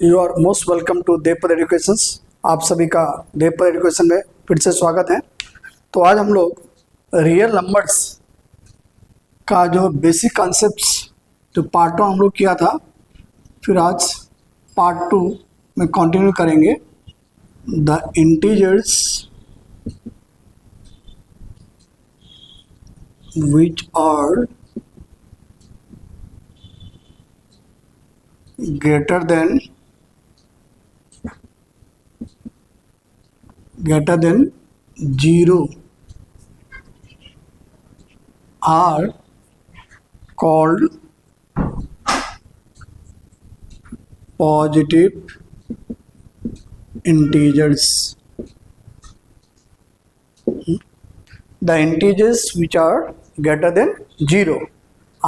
You are most welcome to Devpad educations. आप सभी का देवपद एजुकेशन में फिर से स्वागत है। तो आज हम लोग रियल नंबर्स का जो बेसिक कॉन्सेप्ट्स जो पार्ट 1 हम लोग किया था, फिर आज पार्ट 2 में कंटिन्यू करेंगे। The integers which are greater than 0 are called positive integers. The integers which are greater than 0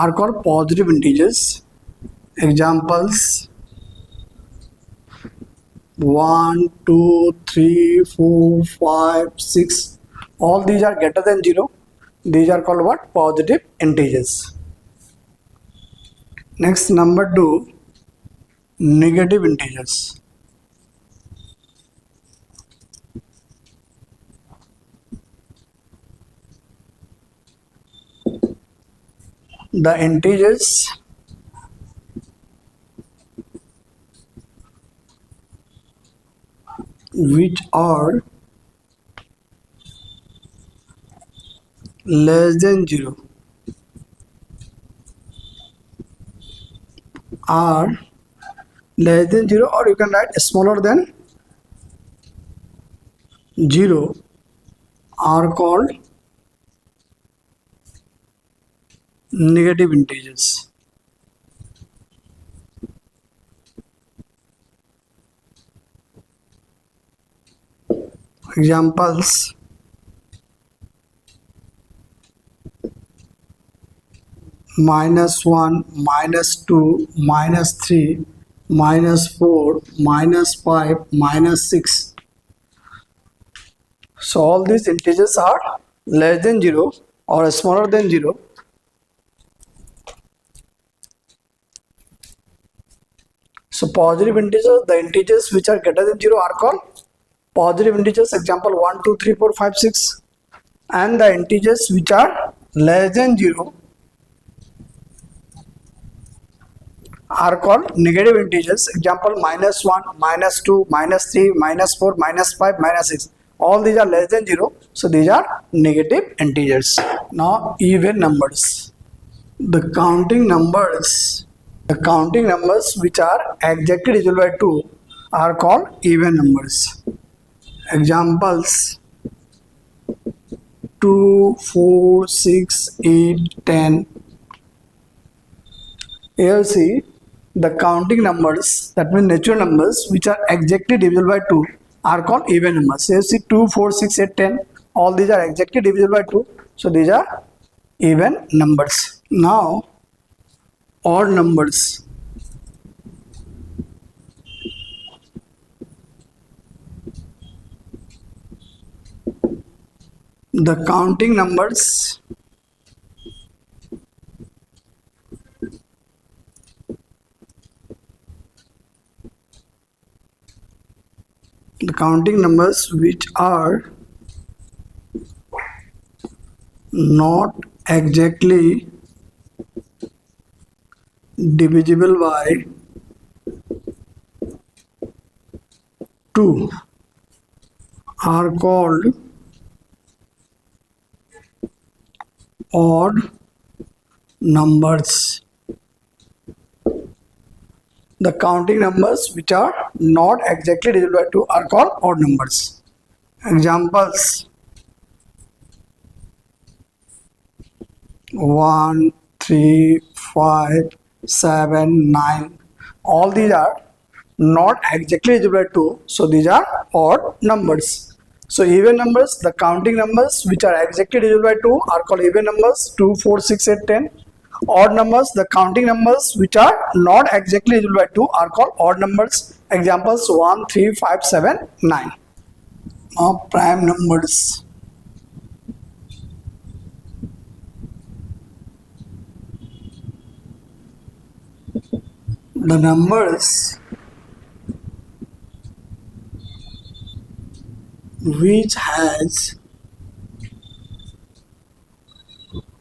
are called positive integers. Examples: 1, 2, 3, 4, 5, 6. All these are greater than 0. These are called what? Positive integers. Next, number 2, negative integers. The integers which are less than 0 are less than 0, or you can write smaller than 0 are called negative integers. Examples: -1, -2, -3, -4, -5, -6. So all these integers are less than 0 or smaller than 0. So positive integers, the integers which are greater than 0 are called positive integers. Example: 1, 2, 3, 4, 5, 6. And the integers which are less than 0 are called negative integers. Example: -1, -2, -3, -4, -5, -6. All these are less than 0, so these are negative integers. Now even numbers. The counting numbers which are exactly divisible by 2 are called even numbers. Examples: 2, 4, 6, 8, 10. Here see, the counting numbers, that means natural numbers which are exactly divisible by 2 are called even numbers. Here see, 2, 4, 6, 8, 10. All these are exactly divisible by 2, so these are even numbers. Now odd numbers. The counting numbers which are not exactly divisible by 2 are called odd numbers. The counting numbers which are not exactly divisible by 2 are called odd numbers. Examples: 1, 3, 5, 7, 9. All these are not exactly divisible by 2, so these are odd numbers. So even numbers, the counting numbers which are exactly divisible by 2 are called even numbers: 2, 4, 6, 8, 10. Odd numbers, the counting numbers which are not exactly divisible by 2 are called odd numbers. Examples: 1, 3, 5, 7, 9. Now prime numbers. The numbers which has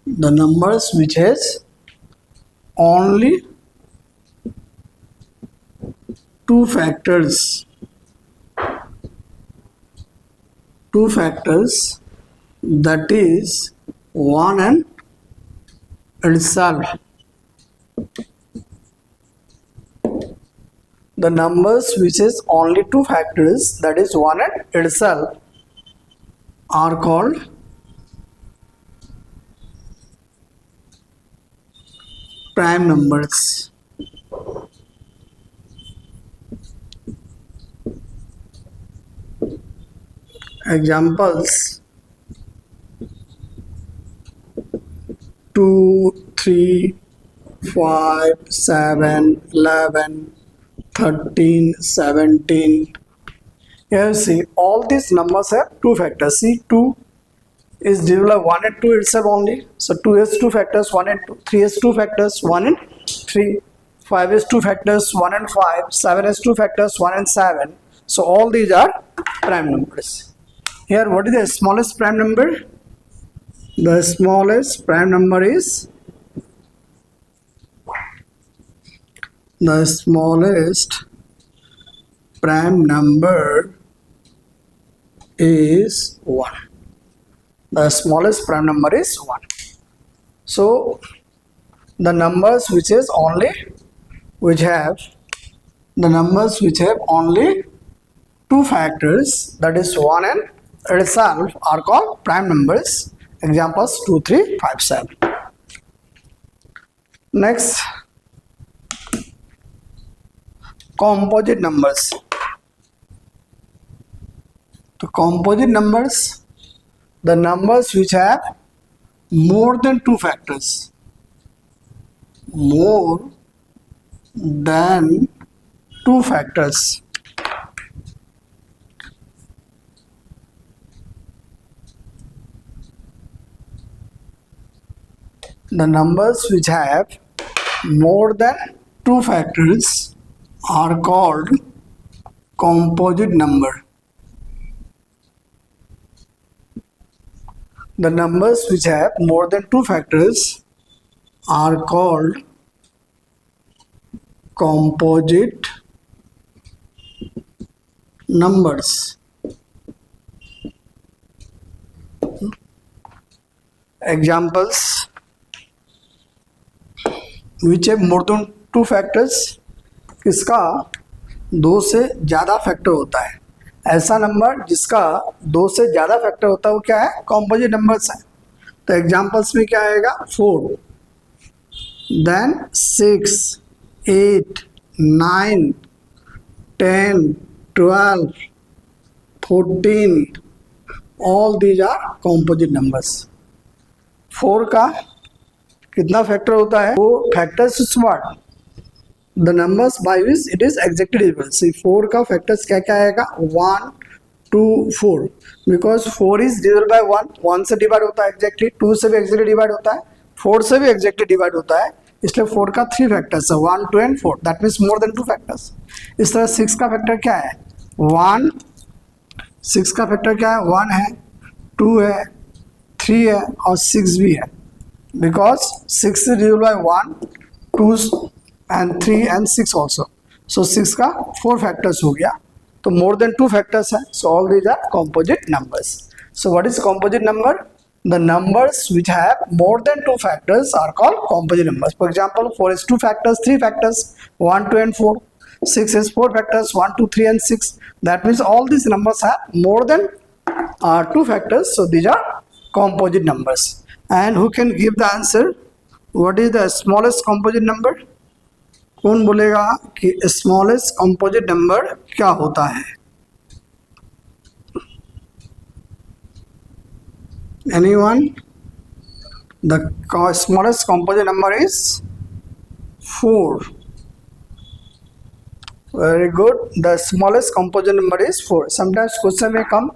the numbers which has only two factors that is 1 and itself. The numbers which is only two factors that is 1 and itself are called prime numbers. Examples: 2, 3, 5, 7, 11, 13, 17. Here see, all these numbers have two factors. See, 2 is divisible by 1 and 2 itself only. So 2 has two factors, 1 and 2. 3 has two factors, 1 and 3. 5 has two factors, 1 and 5. 7 has two factors, 1 and 7. So all these are prime numbers. Here, what is the smallest prime number? The smallest prime number is one. The smallest prime number is 1. So the numbers which have only two factors, that is 1 and itself, are called prime numbers. Examples: 2, 3, 5, 7. Next, composite numbers. The composite numbers, the numbers which have more than two factors. More than two factors. The numbers which have more than two factors are called composite number. The numbers which have more than two factors are called composite numbers. Examples which have more than two factors, किसका दो से ज़्यादा factor होता है. ऐसा number जिसका दो से ज़्यादा फैक्टर होता है वो क्या है? कॉम्पोजिट नंबर्स है. तो एग्जाम्पल्स में क्या आएगा? 4, then 6, 8, 9, 10, 12, 14. All these are composite numbers. 4 का कितना फैक्टर होता है? वो factors is what? The numbers by which it is exactly divisible. See 4 का फैक्टर्स क्या क्या आएगा? 1, 2, 4. Because 4 is divisible by 1. 1 से डिवाइड होता है एग्जैक्टली, 2 से भी एग्जैक्टली डिवाइड होता है, 4 से भी एग्जैक्टली डिवाइड होता है. इसलिए 4 का 3 फैक्टर्स है, 1, 2 and 4. That means more than 2 factors. इस तरह 6 का फैक्टर क्या है? 1. 6 का फैक्टर क्या है? 1 है, 2 है, 3 है और 6 भी है. Because 6 is divisible by 1, 2 and 3 and 6 also. So 6 का 4 factors हो गया. तो more than 2 factors है. So all these are composite numbers. So what is composite number? The numbers which have more than 2 factors are called composite numbers. For example, 4 is 2 factors, 3 factors, 1, 2 and 4. 6 is 4 factors, 1, 2, 3 and 6. That means all these numbers have more than 2 factors. So these are composite numbers. And who can give the answer? What is the smallest composite number? कौन बोलेगा कि smallest composite number क्या होता है? Anyone? The smallest composite number is 4. Very good. The smallest composite number is 4. Sometimes question may come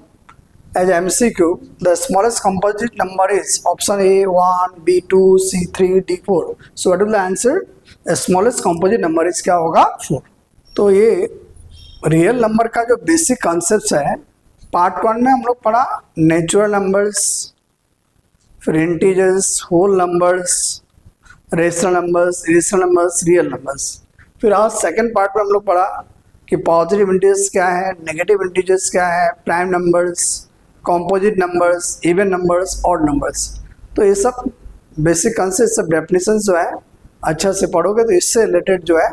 as MCQ. The smallest composite number is option A 1, B 2, C 3, D 4. So what is the answer? The smallest composite number is क्या होगा? 4. तो ये real number का जो basic concept है part 1 में हम लोग पढ़ा नेचुरल नंबर्स, फिर integers, whole numbers, rational numbers, irrational numbers, real numbers. फिर आज सेकंड पार्ट में हम लोग पढ़ा कि पॉजिटिव इंटीजर्स क्या है, नेगेटिव इंटीजर्स क्या है, prime numbers, composite numbers, even numbers, odd numbers. तो ये सब बेसिक कंसेप्ट, सब डेफिनेशन जो है अच्छा से पढ़ोगे तो इससे रिलेटेड जो है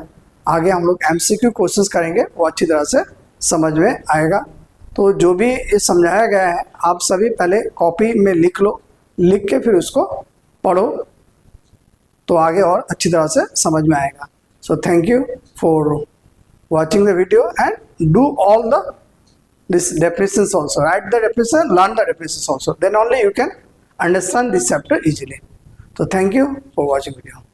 आगे हम लोग MCQ क्वेश्चंस करेंगे, वो अच्छी तरह से समझ में आएगा। तो जो भी ये समझाया गया है आप सभी पहले कॉपी में लिख लो, लिख के फिर उसको पढ़ो तो आगे और अच्छी तरह से समझ में आएगा। So thank you for watching the video and do all this definitions also, write the definition, learn the definitions also, then only you can understand this chapter easily. So thank you for watching video.